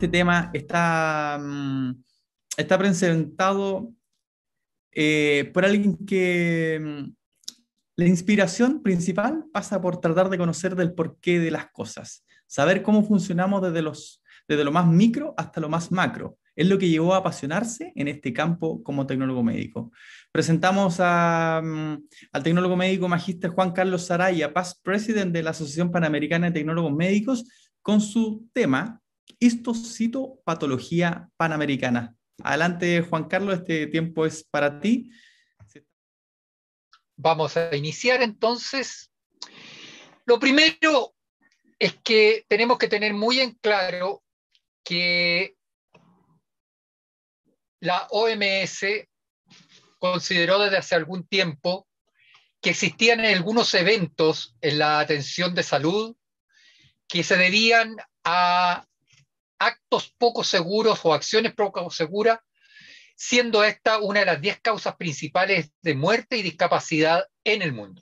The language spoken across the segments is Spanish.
este tema está presentado por alguien que la inspiración principal pasa por tratar de conocer del porqué de las cosas, saber cómo funcionamos desde lo más micro hasta lo más macro. Es lo que llevó a apasionarse en este campo como tecnólogo médico. Presentamos al tecnólogo médico magíster Juan Carlos Saraya, past president de la Asociación Panamericana de Tecnólogos Médicos, con su tema histocitopatología panamericana. Adelante, Juan Carlos, este tiempo es para ti. Vamos a iniciar entonces. Lo primero es que tenemos que tener muy en claro que la OMS consideró desde hace algún tiempo que existían algunos eventos en la atención de salud que se debían a actos poco seguros o acciones poco seguras, siendo esta una de las 10 causas principales de muerte y discapacidad en el mundo.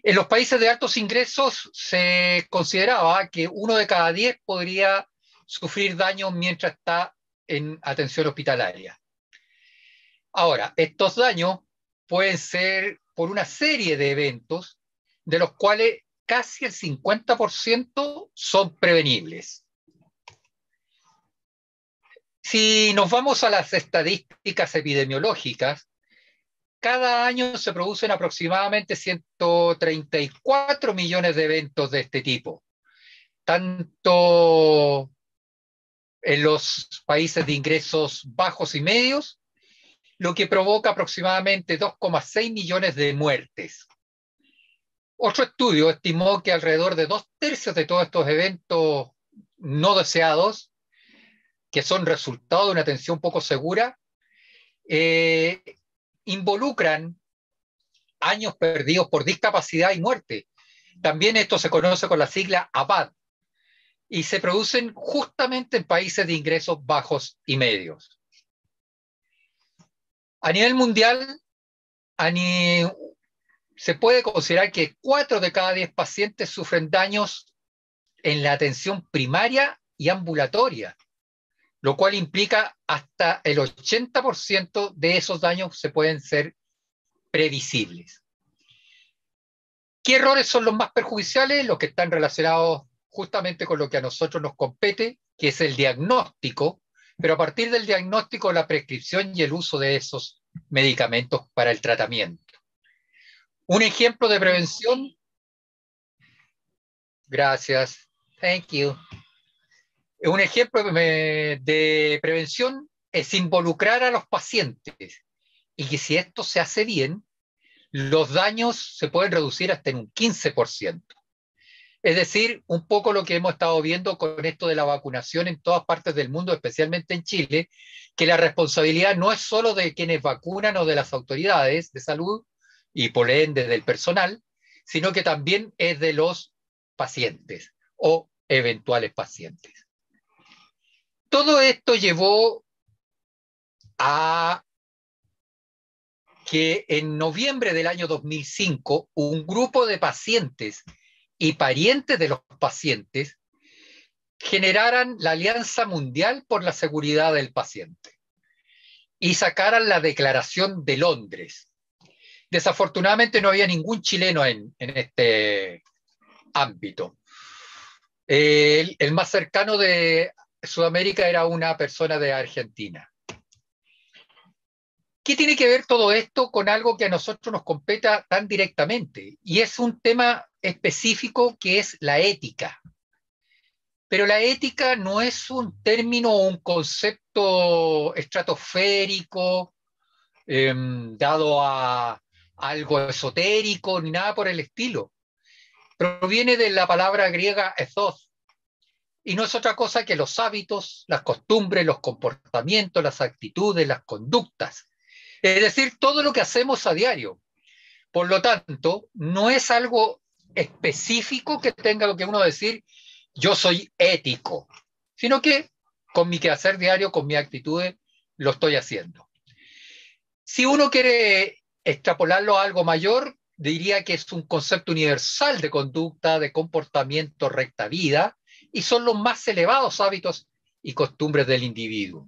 En los países de altos ingresos se consideraba que 1 de cada 10 podría sufrir daños mientras está en atención hospitalaria. Ahora, estos daños pueden ser por una serie de eventos, de los cuales casi el 50% son prevenibles. Si nos vamos a las estadísticas epidemiológicas, cada año se producen aproximadamente 134 millones de eventos de este tipo, tanto en los países de ingresos bajos y medios, lo que provoca aproximadamente 2,6 millones de muertes. Otro estudio estimó que alrededor de 2/3 de todos estos eventos no deseados, que son resultado de una atención poco segura, involucran años perdidos por discapacidad y muerte. También esto se conoce con la sigla ABAD y se producen justamente en países de ingresos bajos y medios. A nivel mundial, se puede considerar que 4 de cada 10 pacientes sufren daños en la atención primaria y ambulatoria, lo cual implica hasta el 80% de esos daños se pueden ser previsibles. ¿Qué errores son los más perjudiciales? Los que están relacionados justamente con lo que a nosotros nos compete, que es el diagnóstico, pero a partir del diagnóstico, la prescripción y el uso de esos medicamentos para el tratamiento. Un ejemplo de prevención. Gracias. Thank you. Un ejemplo de prevención es involucrar a los pacientes y que si esto se hace bien, los daños se pueden reducir hasta en un 15%. Es decir, un poco lo que hemos estado viendo con esto de la vacunación en todas partes del mundo, especialmente en Chile, que la responsabilidad no es solo de quienes vacunan o de las autoridades de salud y por ende del personal, sino que también es de los pacientes o eventuales pacientes. Todo esto llevó a que en noviembre del año 2005 un grupo de pacientes y parientes de los pacientes generaran la Alianza Mundial por la Seguridad del Paciente y sacaran la Declaración de Londres. Desafortunadamente no había ningún chileno en este ámbito. El más cercano de Sudamérica era una persona de Argentina. ¿Qué tiene que ver todo esto con algo que a nosotros nos compete tan directamente? Y es un tema específico que es la ética. Pero la ética no es un término o un concepto estratosférico, dado a algo esotérico, ni nada por el estilo. Proviene de la palabra griega ethos, y no es otra cosa que los hábitos, las costumbres, los comportamientos, las actitudes, las conductas. Es decir, todo lo que hacemos a diario. Por lo tanto, no es algo específico que tenga que uno decir, yo soy ético, sino que con mi quehacer diario, con mis actitudes, lo estoy haciendo. Si uno quiere extrapolarlo a algo mayor, diría que es un concepto universal de conducta, de comportamiento, recta vida, y son los más elevados hábitos y costumbres del individuo.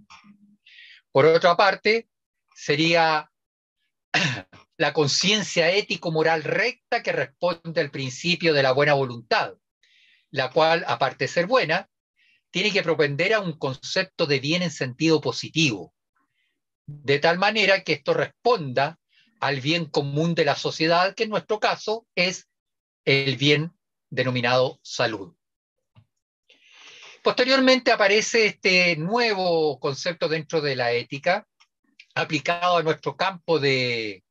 Por otra parte, sería la conciencia ético-moral recta que responde al principio de la buena voluntad, la cual, aparte de ser buena, tiene que propender a un concepto de bien en sentido positivo, de tal manera que esto responda al bien común de la sociedad, que en nuestro caso es el bien denominado salud. Posteriormente aparece este nuevo concepto dentro de la ética, aplicado a nuestro campo de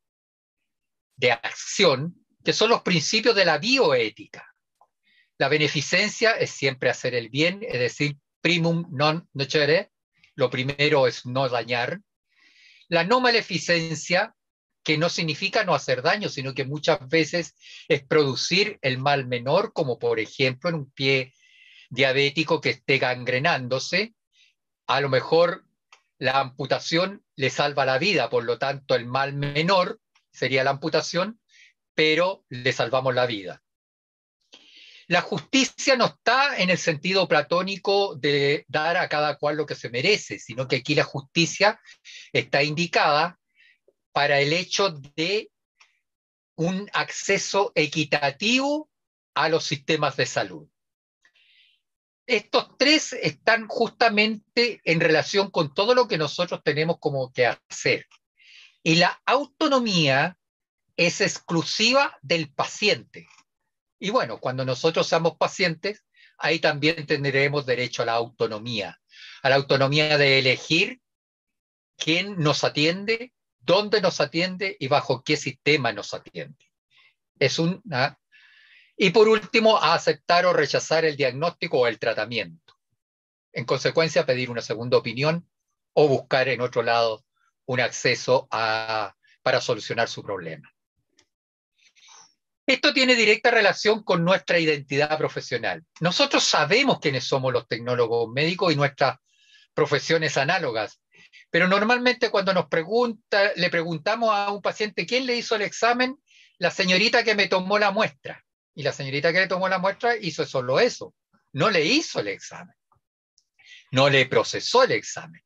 acción, que son los principios de la bioética. La beneficencia es siempre hacer el bien, es decir, primum non nocere, lo primero es no dañar. La no maleficencia, que no significa no hacer daño, sino que muchas veces es producir el mal menor, como por ejemplo en un pie diabético que esté gangrenándose, a lo mejor la amputación le salva la vida, por lo tanto el mal menor sería la amputación, pero le salvamos la vida. La justicia no está en el sentido platónico de dar a cada cual lo que se merece, sino que aquí la justicia está indicada para el hecho de un acceso equitativo a los sistemas de salud. Estos tres están justamente en relación con todo lo que nosotros tenemos como que hacer. Y la autonomía es exclusiva del paciente. Y bueno, cuando nosotros seamos pacientes, ahí también tendremos derecho a la autonomía de elegir quién nos atiende, dónde nos atiende y bajo qué sistema nos atiende. Y por último, a aceptar o rechazar el diagnóstico o el tratamiento. En consecuencia, pedir una segunda opinión o buscar en otro lado un acceso para solucionar su problema. Esto tiene directa relación con nuestra identidad profesional. Nosotros sabemos quiénes somos los tecnólogos médicos y nuestras profesiones análogas, pero normalmente cuando le preguntamos a un paciente quién le hizo el examen, la señorita que me tomó la muestra. Y la señorita que le tomó la muestra hizo solo eso. No le hizo el examen. No le procesó el examen.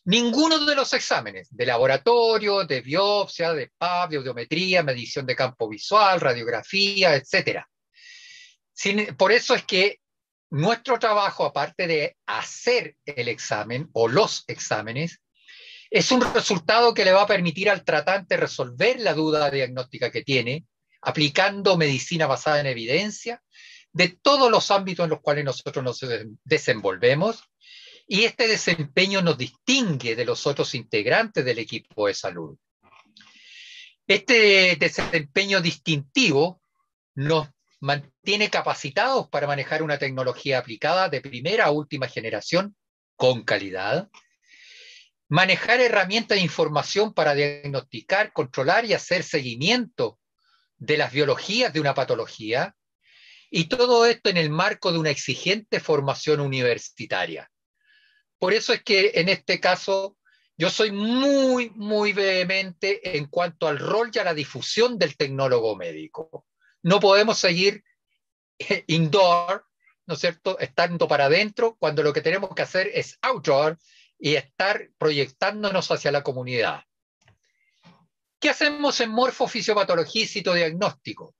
Ninguno de los exámenes de laboratorio, de biopsia, de PAP, de audiometría, medición de campo visual, radiografía, etc. Por eso es que nuestro trabajo, aparte de hacer el examen o los exámenes, es un resultado que le va a permitir al tratante resolver la duda diagnóstica que tiene, aplicando medicina basada en evidencia de todos los ámbitos en los cuales nosotros nos desenvolvemos, y este desempeño nos distingue de los otros integrantes del equipo de salud. Este desempeño distintivo nos mantiene capacitados para manejar una tecnología aplicada de primera a última generación con calidad, manejar herramientas de información para diagnosticar, controlar y hacer seguimiento de las biologías de una patología, y todo esto en el marco de una exigente formación universitaria. Por eso es que en este caso yo soy muy, muy vehemente en cuanto al rol y a la difusión del tecnólogo médico. No podemos seguir indoor, ¿no es cierto?, estando para adentro, cuando lo que tenemos que hacer es outdoor y estar proyectándonos hacia la comunidad. ¿Qué hacemos en morfofisiopatología y citodiagnóstico?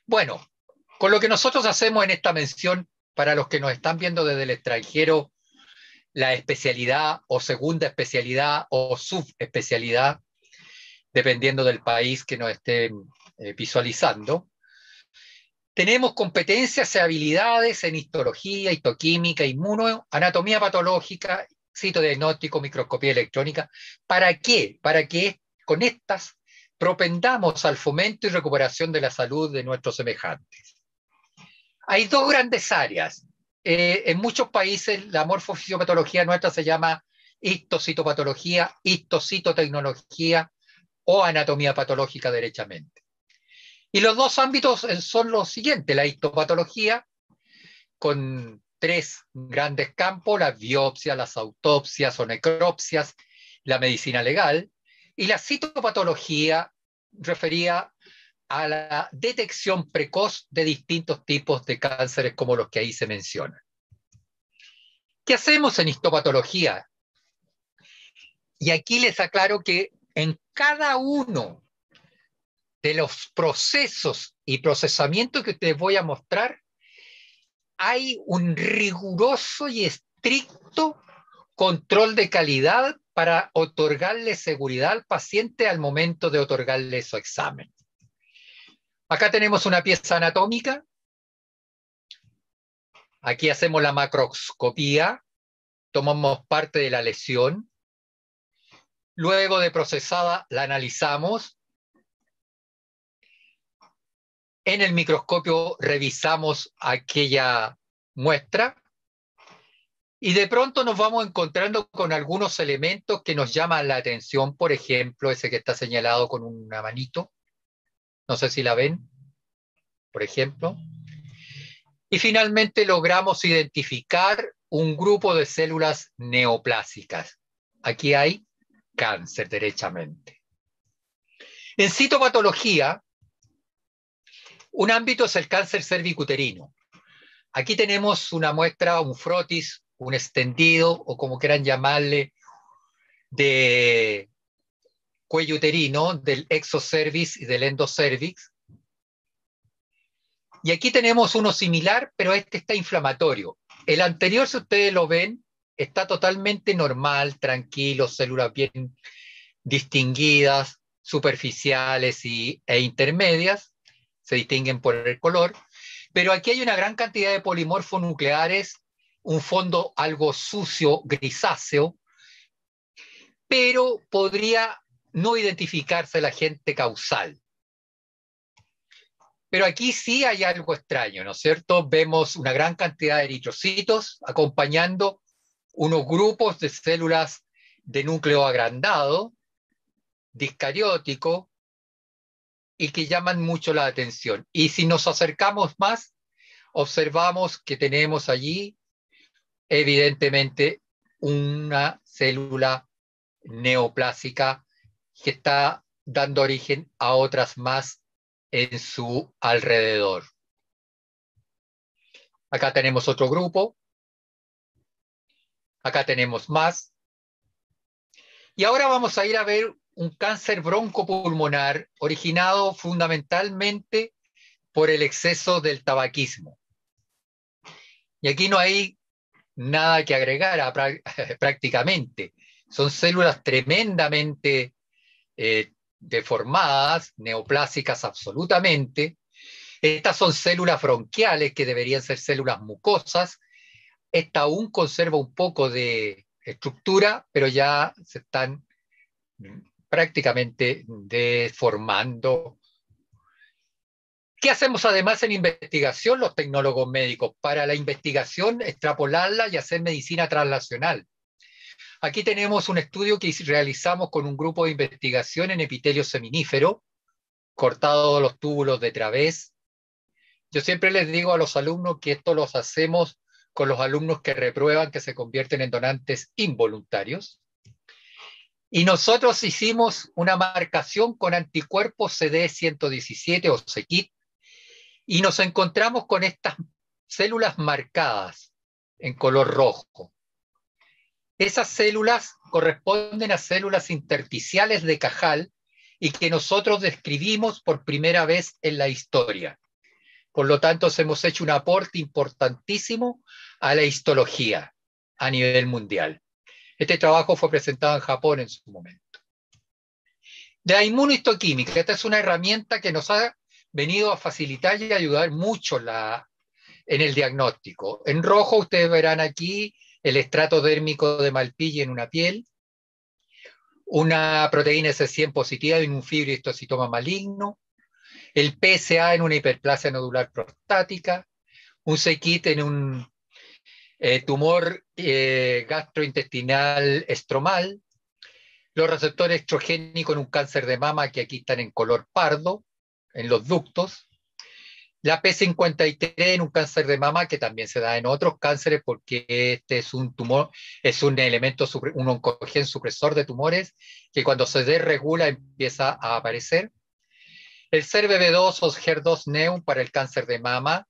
Bueno, con lo que nosotros hacemos en esta mención, para los que nos están viendo desde el extranjero, la especialidad o segunda especialidad o subespecialidad, dependiendo del país que nos estén visualizando. Tenemos competencias y habilidades en histología, histoquímica, inmuno, anatomía patológica, citodiagnóstico, microscopía electrónica. ¿Para qué? Para que con estas propendamos al fomento y recuperación de la salud de nuestros semejantes. Hay dos grandes áreas. En muchos países la morfofisiopatología nuestra se llama histocitopatología, histocitotecnología o anatomía patológica derechamente. Y los dos ámbitos son los siguientes: la histopatología, con tres grandes campos: la biopsia, las autopsias o necropsias, la medicina legal, y la citopatología refería a la detección precoz de distintos tipos de cánceres como los que ahí se mencionan. ¿Qué hacemos en histopatología? Y aquí les aclaro que en cada uno de los procesos y procesamientos que te voy a mostrar, hay un riguroso y estricto control de calidad para otorgarle seguridad al paciente al momento de otorgarle su examen. Acá tenemos una pieza anatómica. Aquí hacemos la macroscopía, tomamos parte de la lesión. Luego de procesada, la analizamos. En el microscopio revisamos aquella muestra y de pronto nos vamos encontrando con algunos elementos que nos llaman la atención, por ejemplo, ese que está señalado con una manito. No sé si la ven, por ejemplo. Y finalmente logramos identificar un grupo de células neoplásicas. Aquí hay cáncer, derechamente. En citopatología, un ámbito es el cáncer cervicuterino. Aquí tenemos una muestra, un frotis, un extendido, o como quieran llamarle, de cuello uterino, del exocervix y del endocervix. Y aquí tenemos uno similar, pero este está inflamatorio. El anterior, si ustedes lo ven, está totalmente normal, tranquilo, células bien distinguidas, superficiales e intermedias, se distinguen por el color, pero aquí hay una gran cantidad de polimorfonucleares, un fondo algo sucio, grisáceo, pero podría no identificarse el agente causal. Pero aquí sí hay algo extraño, ¿no es cierto? Vemos una gran cantidad de eritrocitos acompañando unos grupos de células de núcleo agrandado, discariótico, y que llaman mucho la atención. Y si nos acercamos más, observamos que tenemos allí, evidentemente, una célula neoplásica que está dando origen a otras más en su alrededor. Acá tenemos otro grupo. Acá tenemos más. Y ahora vamos a ir a ver un cáncer broncopulmonar originado fundamentalmente por el exceso del tabaquismo. Y aquí no hay nada que agregar prácticamente. Son células tremendamente deformadas, neoplásicas absolutamente. Estas son células bronquiales que deberían ser células mucosas. Esta aún conserva un poco de estructura, pero ya se están prácticamente deformando. ¿Qué hacemos además en investigación los tecnólogos médicos? Para la investigación, extrapolarla y hacer medicina translacional. Aquí tenemos un estudio que realizamos con un grupo de investigación en epitelio seminífero, cortado los túbulos de Través. Yo siempre les digo a los alumnos que esto los hacemos con los alumnos que reprueban, que se convierten en donantes involuntarios. Y nosotros hicimos una marcación con anticuerpos CD117 o CKIT y nos encontramos con estas células marcadas en color rojo. Esas células corresponden a células intersticiales de Cajal y que nosotros describimos por primera vez en la historia. Por lo tanto, hemos hecho un aporte importantísimo a la histología a nivel mundial. Este trabajo fue presentado en Japón en su momento. La inmunohistoquímica, esta es una herramienta que nos ha venido a facilitar y ayudar mucho en el diagnóstico. En rojo ustedes verán aquí el estrato dérmico de Malpighi en una piel, una proteína S100 positiva en un fibrohistocitoma maligno, el PSA en una hiperplasia nodular prostática, un CKIT en un tumor gastrointestinal estromal, los receptores estrogénicos en un cáncer de mama que aquí están en color pardo, en los ductos, la P53 en un cáncer de mama que también se da en otros cánceres porque este es un tumor, es un elemento, un oncogen supresor de tumores que cuando se desregula empieza a aparecer. el CERBB2 o HER2-Neu para el cáncer de mama,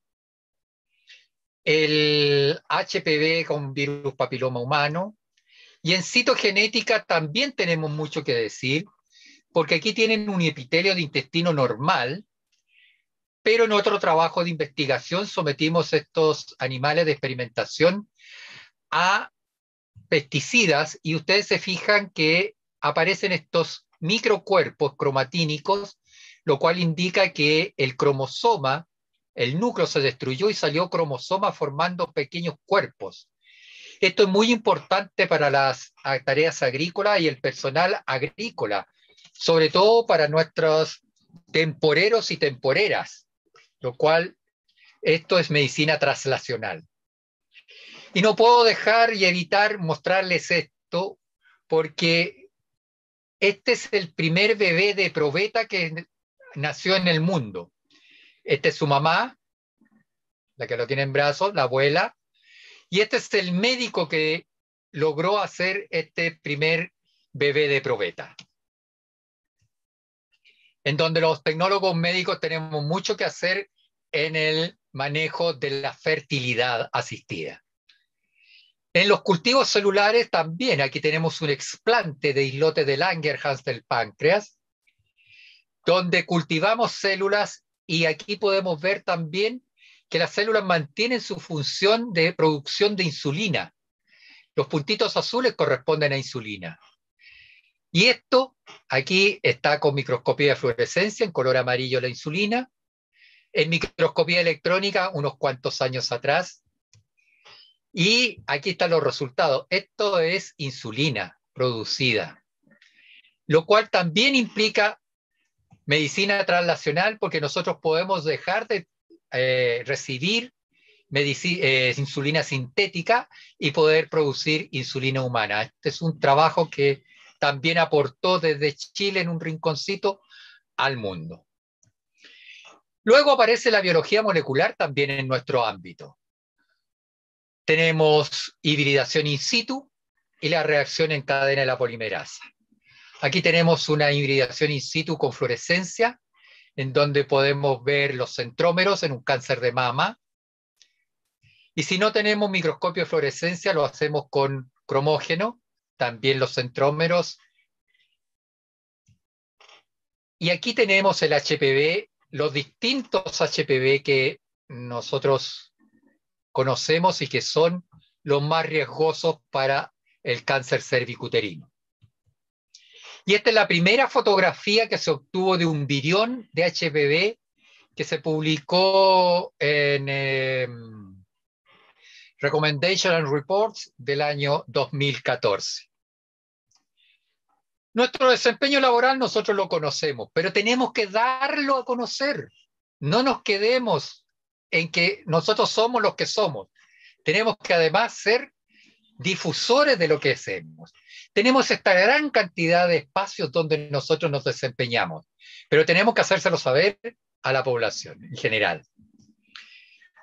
el HPV con virus papiloma humano, y en citogenética también tenemos mucho que decir, porque aquí tienen un epitelio de intestino normal, pero en otro trabajo de investigación sometimos estos animales de experimentación a pesticidas y ustedes se fijan que aparecen estos microcuerpos cromatínicos, lo cual indica que el cromosoma, el núcleo se destruyó y salió cromosoma formando pequeños cuerpos. Esto es muy importante para las tareas agrícolas y el personal agrícola, sobre todo para nuestros temporeros y temporeras, lo cual esto es medicina translacional. Y no puedo dejar y evitar mostrarles esto porque este es el primer bebé de probeta que nació en el mundo. Esta es su mamá, la que lo tiene en brazos, la abuela, y este es el médico que logró hacer este primer bebé de probeta, en donde los tecnólogos médicos tenemos mucho que hacer en el manejo de la fertilidad asistida. En los cultivos celulares también, aquí tenemos un explante de islote de Langerhans del páncreas, donde cultivamos células y aquí podemos ver también que las células mantienen su función de producción de insulina. Los puntitos azules corresponden a insulina. Y esto aquí está con microscopía de fluorescencia, en color amarillo la insulina, en microscopía electrónica unos cuantos años atrás. Y aquí están los resultados. Esto es insulina producida, lo cual también implica medicina translacional porque nosotros podemos dejar de recibir insulina sintética y poder producir insulina humana. Este es un trabajo que también aportó desde Chile en un rinconcito al mundo. Luego aparece la biología molecular también en nuestro ámbito. Tenemos hibridación in situ y la reacción en cadena de la polimerasa. Aquí tenemos una hibridación in situ con fluorescencia, en donde podemos ver los centrómeros en un cáncer de mama. Y si no tenemos microscopio de fluorescencia, lo hacemos con cromógeno, también los centrómeros. Y aquí tenemos el HPV, los distintos HPV que nosotros conocemos y que son los más riesgosos para el cáncer cervicuterino. Y esta es la primera fotografía que se obtuvo de un virión de HPV que se publicó en Recommendation and Reports del año 2014. Nuestro desempeño laboral nosotros lo conocemos, pero tenemos que darlo a conocer. No nos quedemos en que nosotros somos los que somos. Tenemos que además ser difusores de lo que hacemos. Tenemos esta gran cantidad de espacios donde nosotros nos desempeñamos, pero tenemos que hacérselo saber a la población en general.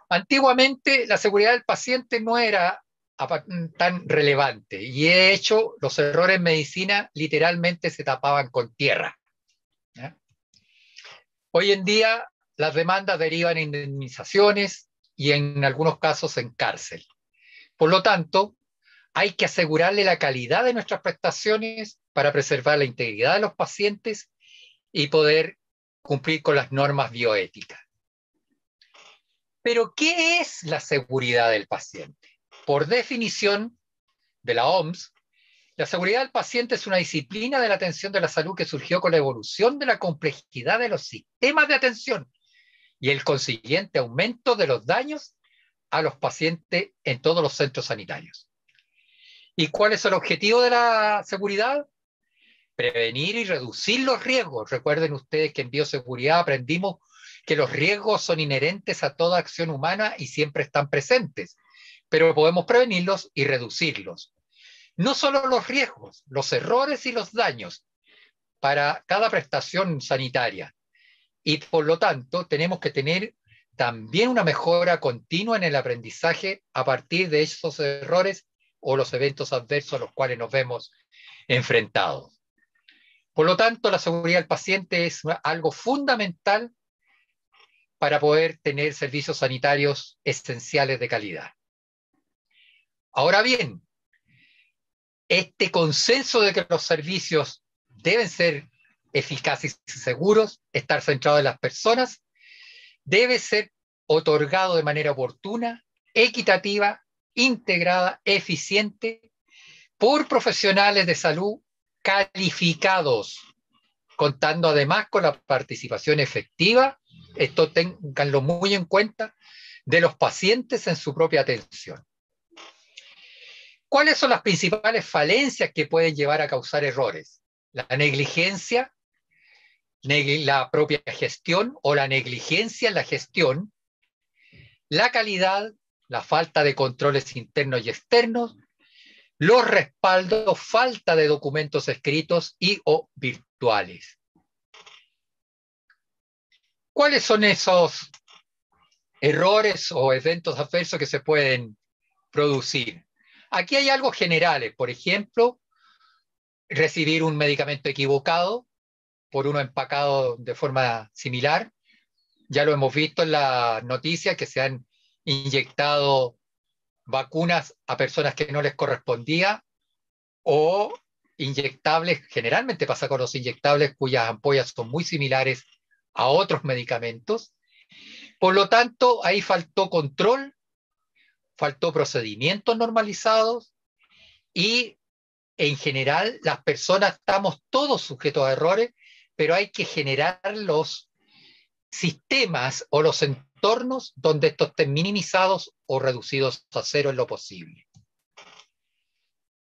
Antiguamente la seguridad del paciente no era tan relevante y de hecho los errores en medicina literalmente se tapaban con tierra. ¿Ya? Hoy en día las demandas derivan en indemnizaciones y en algunos casos en cárcel. Por lo tanto, hay que asegurarle la calidad de nuestras prestaciones para preservar la integridad de los pacientes y poder cumplir con las normas bioéticas. Pero, ¿qué es la seguridad del paciente? Por definición de la OMS, la seguridad del paciente es una disciplina de la atención de la salud que surgió con la evolución de la complejidad de los sistemas de atención y el consiguiente aumento de los daños a los pacientes en todos los centros sanitarios. ¿Y cuál es el objetivo de la seguridad? Prevenir y reducir los riesgos. Recuerden ustedes que en bioseguridad aprendimos que los riesgos son inherentes a toda acción humana y siempre están presentes, pero podemos prevenirlos y reducirlos. No solo los riesgos, los errores y los daños para cada prestación sanitaria. Y por lo tanto, tenemos que tener también una mejora continua en el aprendizaje a partir de esos errores o los eventos adversos a los cuales nos vemos enfrentados. Por lo tanto, la seguridad del paciente es algo fundamental para poder tener servicios sanitarios esenciales de calidad. Ahora bien, este consenso de que los servicios deben ser eficaces y seguros, estar centrados en las personas, debe ser otorgado de manera oportuna, equitativa, integrada, eficiente, por profesionales de salud calificados, contando además con la participación efectiva, esto ténganlo muy en cuenta, de los pacientes en su propia atención. ¿Cuáles son las principales falencias que pueden llevar a causar errores? La negligencia, la propia gestión o la negligencia en la gestión, la calidad, la falta de controles internos y externos, los respaldos, falta de documentos escritos y o virtuales. ¿Cuáles son esos errores o eventos adversos que se pueden producir? Aquí hay algo generales, por ejemplo, recibir un medicamento equivocado por uno empacado de forma similar. Ya lo hemos visto en las noticias que se han inyectado vacunas a personas que no les correspondía o inyectables, generalmente pasa con los inyectables cuyas ampollas son muy similares a otros medicamentos. Por lo tanto, ahí faltó control, faltó procedimientos normalizados y en general las personas estamos todos sujetos a errores, pero hay que generar los sistemas o los entornos donde estos estén minimizados o reducidos a cero en lo posible.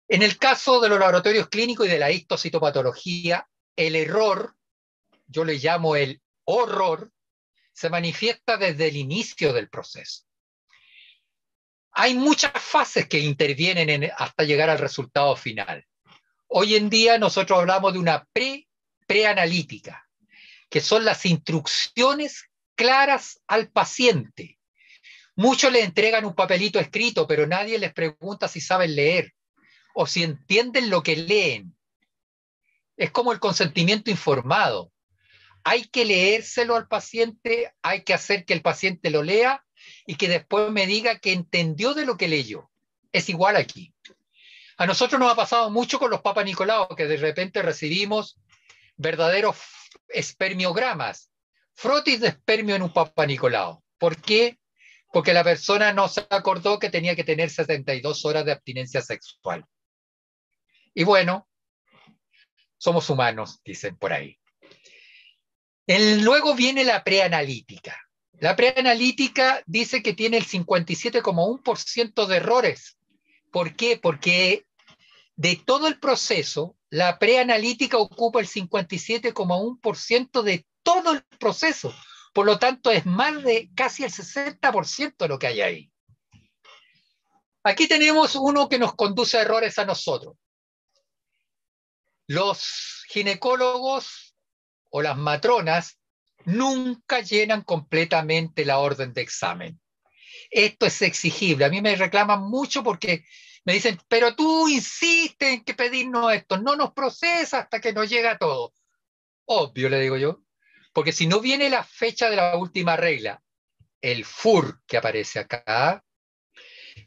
En el caso de los laboratorios clínicos y de la histocitopatología, el error, yo le llamo el horror, se manifiesta desde el inicio del proceso. Hay muchas fases que intervienen hasta llegar al resultado final. Hoy en día nosotros hablamos de una preanalítica, que son las instrucciones claras al paciente. Muchos le entregan un papelito escrito, pero nadie les pregunta si saben leer o si entienden lo que leen. Es como el consentimiento informado. Hay que leérselo al paciente, hay que hacer que el paciente lo lea y que después me diga que entendió de lo que leyó. Es igual aquí. A nosotros nos ha pasado mucho con los Papa Nicolau, que de repente recibimos verdaderos espermiogramas, frotis de espermio en un Papa Nicolau. ¿Por qué? Porque la persona no se acordó que tenía que tener 72 horas de abstinencia sexual. Y bueno, somos humanos, dicen por ahí. Luego viene la preanalítica. La preanalítica dice que tiene el 57,1% de errores. ¿Por qué? Porque de todo el proceso, la preanalítica ocupa el 57,1% de todo el proceso. Por lo tanto, es más de casi el 60% de lo que hay ahí. Aquí tenemos uno que nos conduce a errores a nosotros. Los ginecólogos o las matronas nunca llenan completamente la orden de examen. Esto es exigible. A mí me reclaman mucho porque me dicen, pero tú insistes en que pedirnos esto, no nos procesa hasta que nos llega todo. Obvio, le digo yo, porque si no viene la fecha de la última regla, el FUR que aparece acá,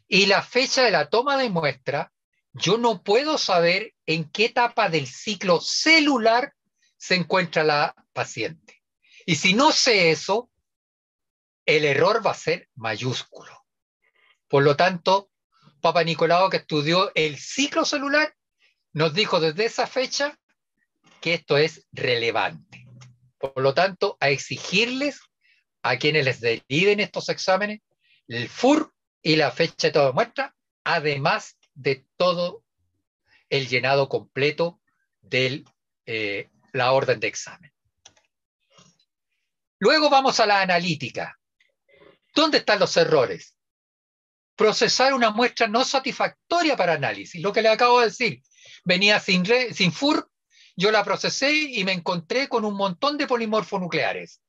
y la fecha de la toma de muestra, yo no puedo saber en qué etapa del ciclo celular se encuentra la paciente. Y si no sé eso, el error va a ser mayúsculo. Por lo tanto, Papa Nicolau, que estudió el ciclo celular, nos dijo desde esa fecha que esto es relevante. Por lo tanto, a exigirles a quienes les deriven estos exámenes el FUR y la fecha de toda muestra, además de todo el llenado completo de la orden de examen. Luego vamos a la analítica. ¿Dónde están los errores? Procesar una muestra no satisfactoria para análisis. Lo que le acabo de decir, venía sin FUR, yo la procesé y me encontré con un montón de polimorfos nucleares.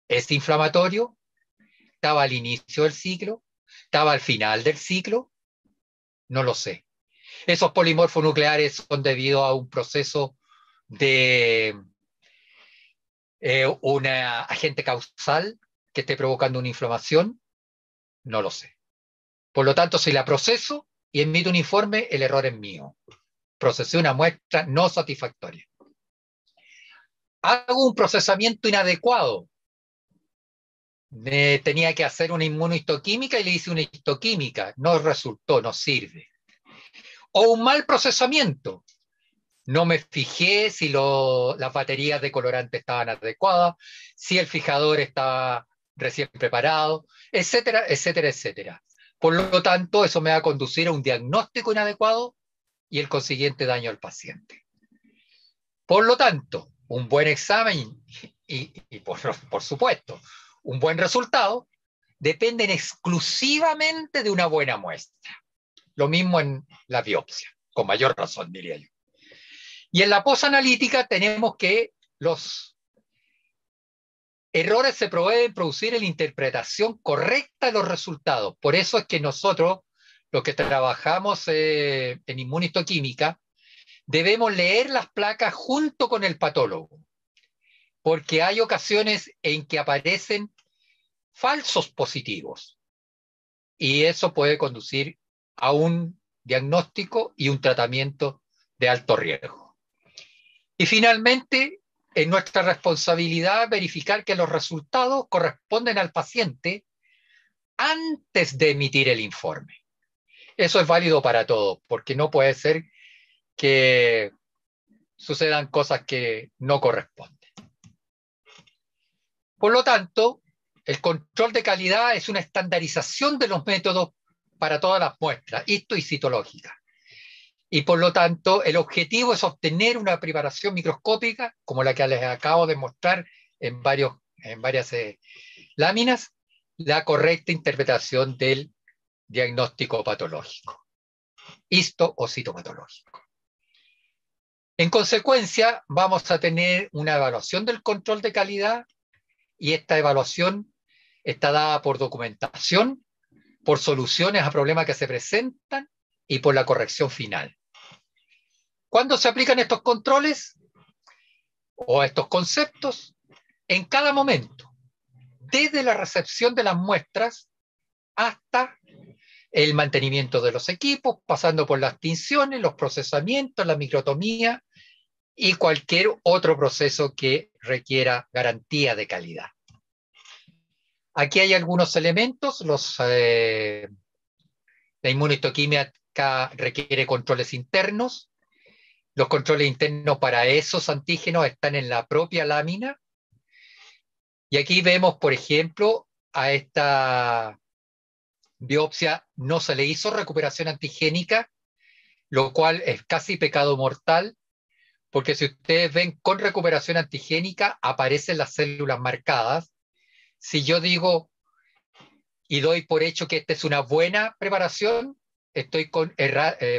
¿Es inflamatorio? ¿Estaba al inicio del ciclo? ¿Estaba al final del ciclo? No lo sé. Esos polimorfos nucleares son debido a un proceso de un agente causal que esté provocando una inflamación, no lo sé. Por lo tanto, si la proceso y emito un informe, el error es mío. Procesé una muestra no satisfactoria. Hago un procesamiento inadecuado. Tenía que hacer una inmunohistoquímica y le hice una histoquímica. No resultó, no sirve. O un mal procesamiento. No me fijé si las baterías de colorante estaban adecuadas, si el fijador estaba recién preparado, etcétera, etcétera, etcétera. Por lo tanto, eso me va a conducir a un diagnóstico inadecuado y el consiguiente daño al paciente. Por lo tanto, un buen examen y por supuesto, un buen resultado dependen exclusivamente de una buena muestra. Lo mismo en la biopsia, con mayor razón, diría yo. Y en la posanalítica tenemos que los errores se pueden producir en la interpretación correcta de los resultados. Por eso es que nosotros, los que trabajamos en inmunistoquímica, debemos leer las placas junto con el patólogo, porque hay ocasiones en que aparecen falsos positivos y eso puede conducir a un diagnóstico y un tratamiento de alto riesgo. Y finalmente, es nuestra responsabilidad verificar que los resultados corresponden al paciente antes de emitir el informe. Eso es válido para todos, porque no puede ser que sucedan cosas que no corresponden. Por lo tanto, el control de calidad es una estandarización de los métodos para todas las muestras, histo y citológicas. Y por lo tanto, el objetivo es obtener una preparación microscópica, como la que les acabo de mostrar en varias láminas, la correcta interpretación del diagnóstico patológico, histo o citopatológico. En consecuencia, vamos a tener una evaluación del control de calidad y esta evaluación está dada por documentación, por soluciones a problemas que se presentan y por la corrección final. ¿Cuándo se aplican estos controles o estos conceptos? En cada momento, desde la recepción de las muestras hasta el mantenimiento de los equipos, pasando por las tinciones, los procesamientos, la microtomía y cualquier otro proceso que requiera garantía de calidad. Aquí hay algunos elementos. La inmunohistoquímica requiere controles internos. Los controles internos para esos antígenos están en la propia lámina. Y aquí vemos, por ejemplo, a esta biopsia no se le hizo recuperación antigénica, lo cual es casi pecado mortal, porque si ustedes ven con recuperación antigénica, aparecen las células marcadas. Si yo digo y doy por hecho que esta es una buena preparación, estoy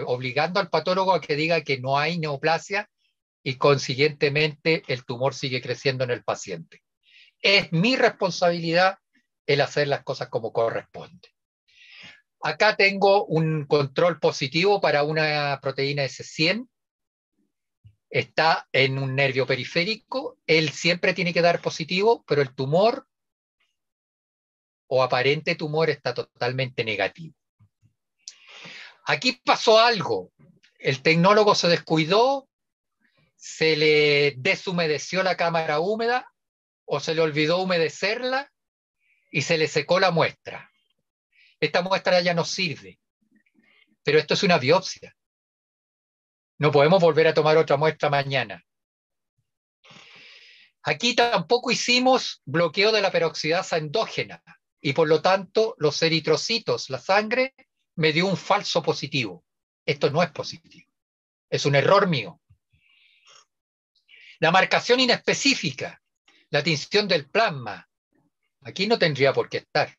obligando al patólogo a que diga que no hay neoplasia y consiguientemente el tumor sigue creciendo en el paciente. Es mi responsabilidad el hacer las cosas como corresponde. Acá tengo un control positivo para una proteína S100. Está en un nervio periférico. Él siempre tiene que dar positivo, pero el tumor o aparente tumor está totalmente negativo. Aquí pasó algo. El tecnólogo se descuidó, se le deshumedeció la cámara húmeda o se le olvidó humedecerla y se le secó la muestra. Esta muestra ya no sirve, pero esto es una biopsia. No podemos volver a tomar otra muestra mañana. Aquí tampoco hicimos bloqueo de la peroxidasa endógena y por lo tanto los eritrocitos, la sangre, me dio un falso positivo. Esto no es positivo. Es un error mío. La marcación inespecífica, la tinción del plasma, aquí no tendría por qué estar.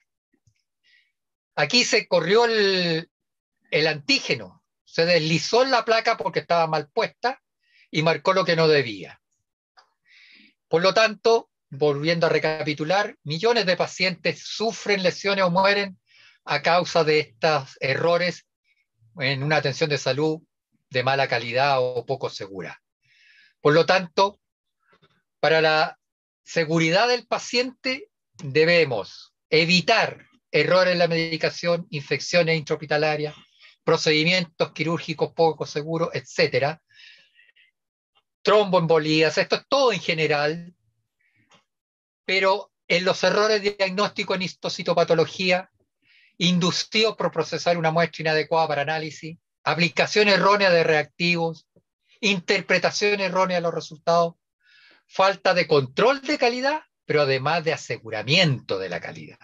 Aquí se corrió el antígeno, se deslizó en la placa porque estaba mal puesta y marcó lo que no debía. Por lo tanto, volviendo a recapitular, millones de pacientes sufren lesiones o mueren a causa de estos errores en una atención de salud de mala calidad o poco segura. Por lo tanto, para la seguridad del paciente debemos evitar errores en la medicación, infecciones intrahospitalarias, procedimientos quirúrgicos poco seguros, etcétera, tromboembolías, esto es todo en general, pero en los errores diagnósticos en histocitopatología, inducidos por procesar una muestra inadecuada para análisis, aplicación errónea de reactivos, interpretación errónea de los resultados, falta de control de calidad, pero además de aseguramiento de la calidad.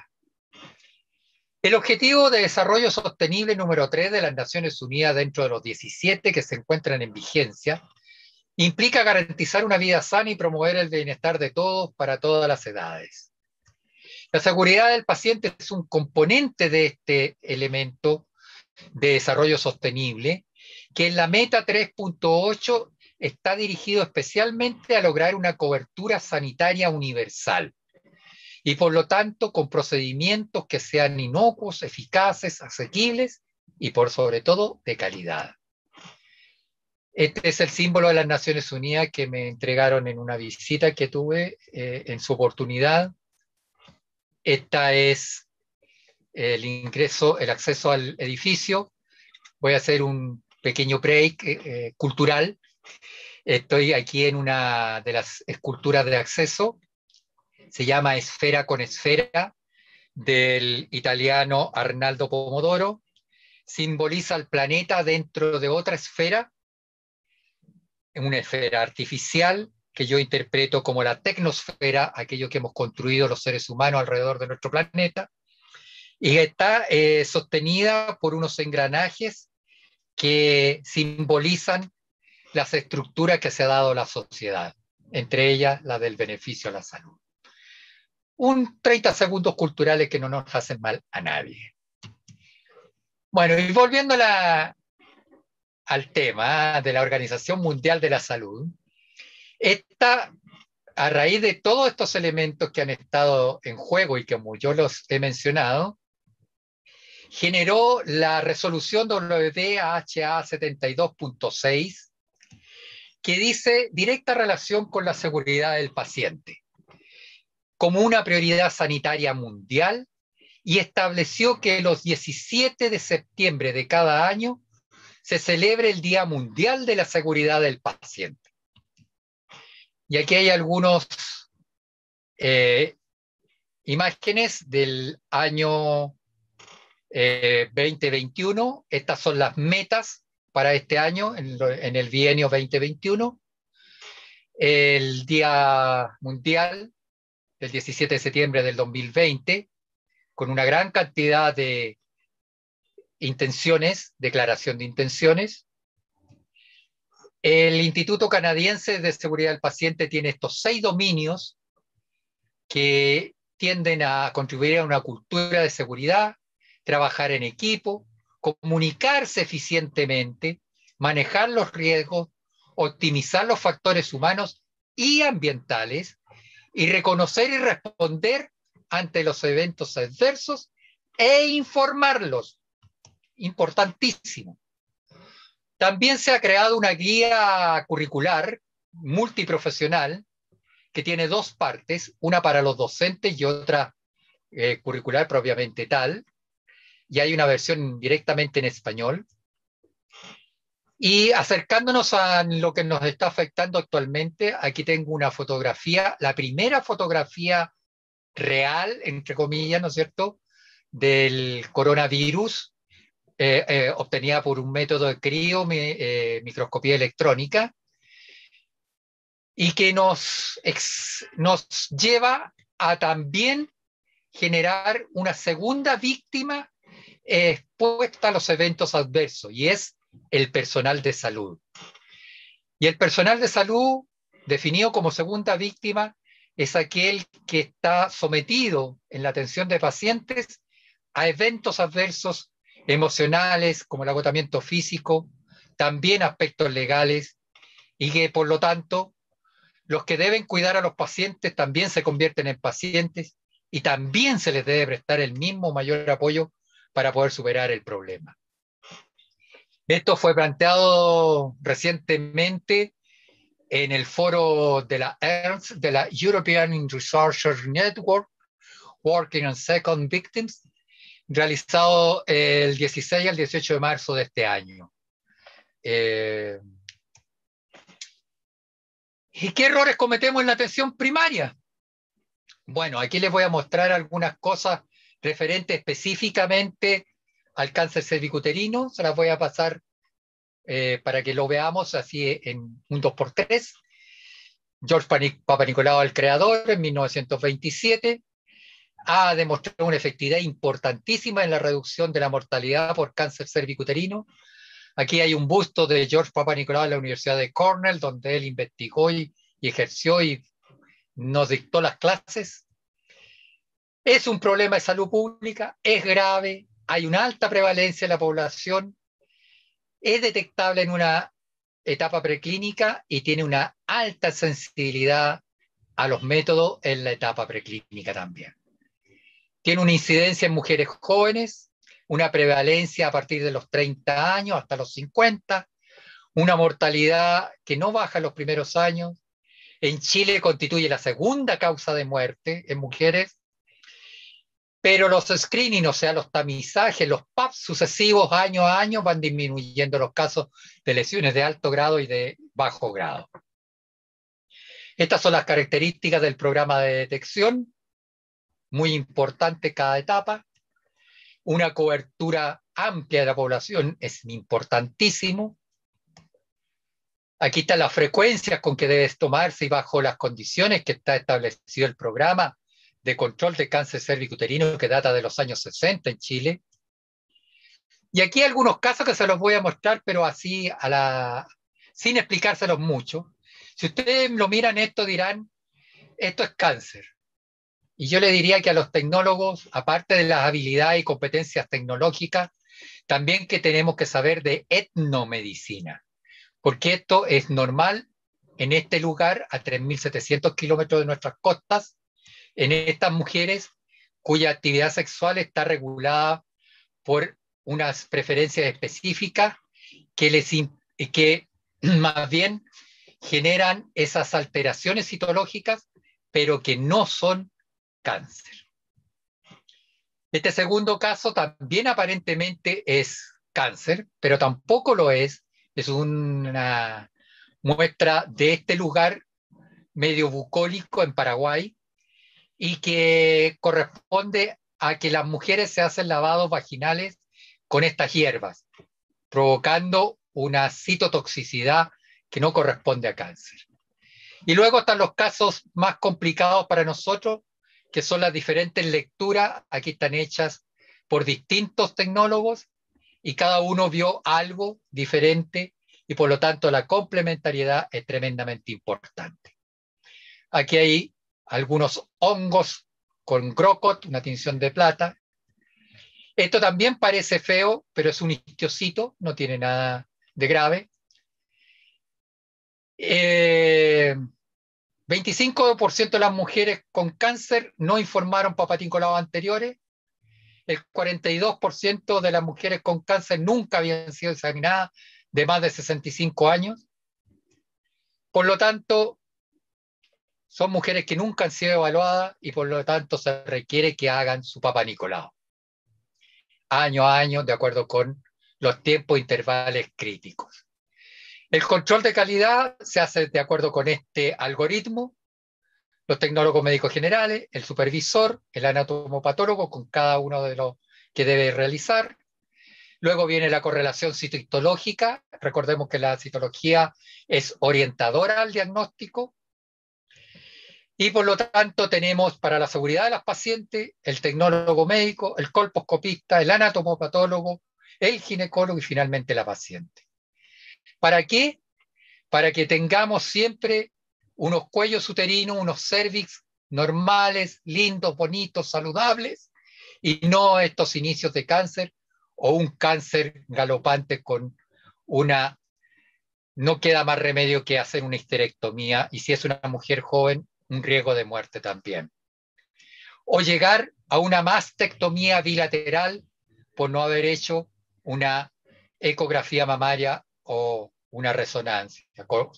El objetivo de desarrollo sostenible número 3 de las Naciones Unidas dentro de los 17 que se encuentran en vigencia implica garantizar una vida sana y promover el bienestar de todos para todas las edades. La seguridad del paciente es un componente de este elemento de desarrollo sostenible que en la meta 3.8 está dirigido especialmente a lograr una cobertura sanitaria universal y por lo tanto con procedimientos que sean inocuos, eficaces, asequibles y por sobre todo de calidad. Este es el símbolo de las Naciones Unidas que me entregaron en una visita que tuve en su oportunidad. Esta es el ingreso, el acceso al edificio. Voy a hacer un pequeño break cultural. Estoy aquí en una de las esculturas de acceso. Se llama Esfera con Esfera, del italiano Arnaldo Pomodoro. Simboliza el planeta dentro de otra esfera, una esfera artificial que yo interpreto como la tecnosfera, aquello que hemos construido los seres humanos alrededor de nuestro planeta, y está sostenida por unos engranajes que simbolizan las estructuras que se ha dado la sociedad, entre ellas la del beneficio a la salud. Un 30 segundos culturales que no nos hacen mal a nadie. Bueno, y volviendo al tema de la Organización Mundial de la Salud, esta, a raíz de todos estos elementos que han estado en juego y que como yo los he mencionado, generó la resolución WDHA 72.6 que dice directa relación con la seguridad del paciente como una prioridad sanitaria mundial y estableció que los 17 de septiembre de cada año se celebre el Día Mundial de la Seguridad del Paciente. Y aquí hay algunas imágenes del año 2021. Estas son las metas para este año, en el bienio 2021. El Día Mundial del 17 de septiembre del 2020, con una gran cantidad de intenciones, declaración de intenciones. El Instituto Canadiense de Seguridad del Paciente tiene estos 6 dominios que tienden a contribuir a una cultura de seguridad, trabajar en equipo, comunicarse eficientemente, manejar los riesgos, optimizar los factores humanos y ambientales, y reconocer y responder ante los eventos adversos e informarlos. Importantísimo. También se ha creado una guía curricular multiprofesional que tiene 2 partes, una para los docentes y otra curricular propiamente tal, y hay una versión directamente en español. Y acercándonos a lo que nos está afectando actualmente, aquí tengo una fotografía, la primera fotografía real, entre comillas, ¿no es cierto?, del coronavirus, obtenida por un método de microscopía electrónica, y que nos lleva a también generar una segunda víctima expuesta a los eventos adversos, y es el personal de salud. Y el personal de salud, definido como segunda víctima, es aquel que está sometido en la atención de pacientes a eventos adversos emocionales, como el agotamiento físico, también aspectos legales, y que por lo tanto los que deben cuidar a los pacientes también se convierten en pacientes y también se les debe prestar el mismo mayor apoyo para poder superar el problema. Esto fue planteado recientemente en el foro de la ERNS, de la European Researchers Network, Working on Second Victims, realizado el 16 al 18 de marzo de este año. ¿Y qué errores cometemos en la atención primaria? Bueno, aquí les voy a mostrar algunas cosas referentes específicamente al cáncer cervicuterino. Se las voy a pasar para que lo veamos así en un 2x3. George Papanicolaou, el creador, en 1927, ha demostrado una efectividad importantísima en la reducción de la mortalidad por cáncer cervicuterino. Aquí hay un busto de George Papanicolaou en la Universidad de Cornell, donde él investigó y ejerció y nos dictó las clases. Es un problema de salud pública, es grave, hay una alta prevalencia en la población, es detectable en una etapa preclínica y tiene una alta sensibilidad a los métodos en la etapa preclínica también. Tiene una incidencia en mujeres jóvenes, una prevalencia a partir de los 30 años hasta los 50, una mortalidad que no baja en los primeros años. En Chile constituye la segunda causa de muerte en mujeres, pero los screenings, o sea, los tamizajes, los PAP sucesivos año a año van disminuyendo los casos de lesiones de alto grado y de bajo grado. Estas son las características del programa de detección, muy importante cada etapa. Una cobertura amplia de la población es importantísimo. Aquí están las frecuencias con que debes tomarse y bajo las condiciones que está establecido el programa de control de cáncer cervicuterino que data de los años 60 en Chile. Y aquí hay algunos casos que se los voy a mostrar, pero así sin explicárselos mucho. Si ustedes lo miran esto dirán, esto es cáncer. Y yo le diría que a los tecnólogos, aparte de las habilidades y competencias tecnológicas, también que tenemos que saber de etnomedicina, porque esto es normal en este lugar, a 3.700 kilómetros de nuestras costas, en estas mujeres cuya actividad sexual está regulada por unas preferencias específicas que más bien generan esas alteraciones citológicas, pero que no son cáncer. Este segundo caso también aparentemente es cáncer, pero tampoco lo es. Es una muestra de este lugar medio bucólico en Paraguay y que corresponde a que las mujeres se hacen lavados vaginales con estas hierbas, provocando una citotoxicidad que no corresponde a cáncer. Y luego están los casos más complicados para nosotros, que son las diferentes lecturas. Aquí están hechas por distintos tecnólogos y cada uno vio algo diferente y por lo tanto la complementariedad es tremendamente importante. Aquí hay algunos hongos con Grocott, una tinción de plata. Esto también parece feo, pero es un histiocito, no tiene nada de grave. 25% de las mujeres con cáncer no informaron Papanicolaou anteriores. El 42% de las mujeres con cáncer nunca habían sido examinadas de más de 65 años. Por lo tanto, son mujeres que nunca han sido evaluadas y por lo tanto se requiere que hagan su Papanicolaou año a año, de acuerdo con los tiempos intervales críticos. El control de calidad se hace de acuerdo con este algoritmo. Los tecnólogos médicos generales, el supervisor, el anatomopatólogo, con cada uno de los que debe realizar. Luego viene la correlación citohistológica. Recordemos que la citología es orientadora al diagnóstico. Y por lo tanto tenemos para la seguridad de las pacientes el tecnólogo médico, el colposcopista, el anatomopatólogo, el ginecólogo y finalmente la paciente. ¿Para qué? Para que tengamos siempre unos cuellos uterinos, unos cervix normales, lindos, bonitos, saludables, y no estos inicios de cáncer o un cáncer galopante con una... No queda más remedio que hacer una histerectomía, y si es una mujer joven, un riesgo de muerte también. O llegar a una mastectomía bilateral por no haber hecho una ecografía mamaria o una resonancia,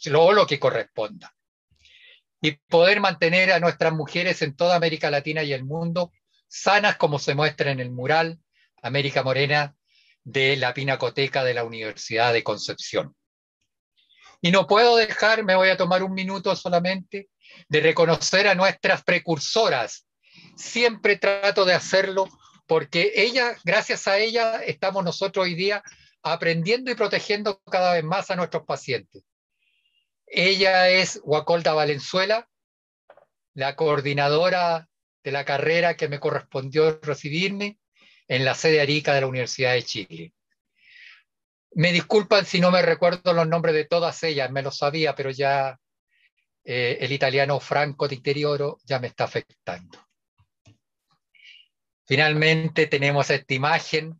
lo que corresponda. Y poder mantener a nuestras mujeres en toda América Latina y el mundo sanas como se muestra en el mural América Morena de la Pinacoteca de la Universidad de Concepción. Y no puedo dejar, me voy a tomar un minuto solamente, de reconocer a nuestras precursoras. Siempre trato de hacerlo porque gracias a ella, estamos nosotros hoy día aprendiendo y protegiendo cada vez más a nuestros pacientes. Ella es Guacolda Valenzuela, la coordinadora de la carrera que me correspondió recibirme en la sede Arica de la Universidad de Chile. Me disculpan si no me recuerdo los nombres de todas ellas, me lo sabía, pero ya el italiano Franco di Interioro ya me está afectando. Finalmente tenemos esta imagen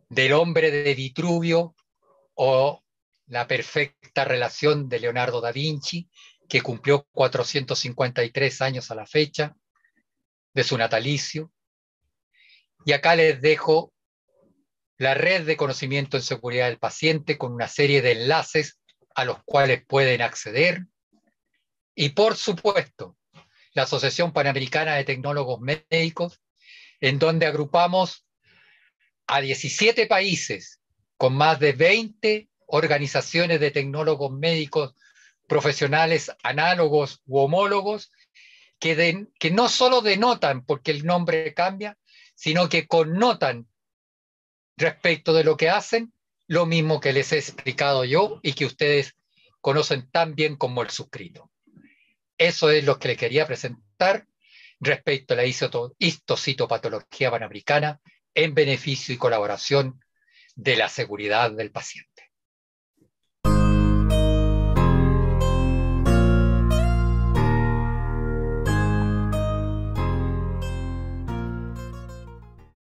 del hombre de Vitruvio o la perfecta relación de Leonardo da Vinci, que cumplió 453 años a la fecha de su natalicio. Y acá les dejo la red de conocimiento en seguridad del paciente con una serie de enlaces a los cuales pueden acceder. Y por supuesto, la Asociación Panamericana de Tecnólogos Médicos, en donde agrupamos a 17 países con más de 20 organizaciones de tecnólogos médicos profesionales análogos u homólogos que no solo denotan, porque el nombre cambia, sino que connotan respecto de lo que hacen, lo mismo que les he explicado yo y que ustedes conocen tan bien como el suscrito. Eso es lo que les quería presentar respecto a la histocitopatología panamericana en beneficio y colaboración de la seguridad del paciente.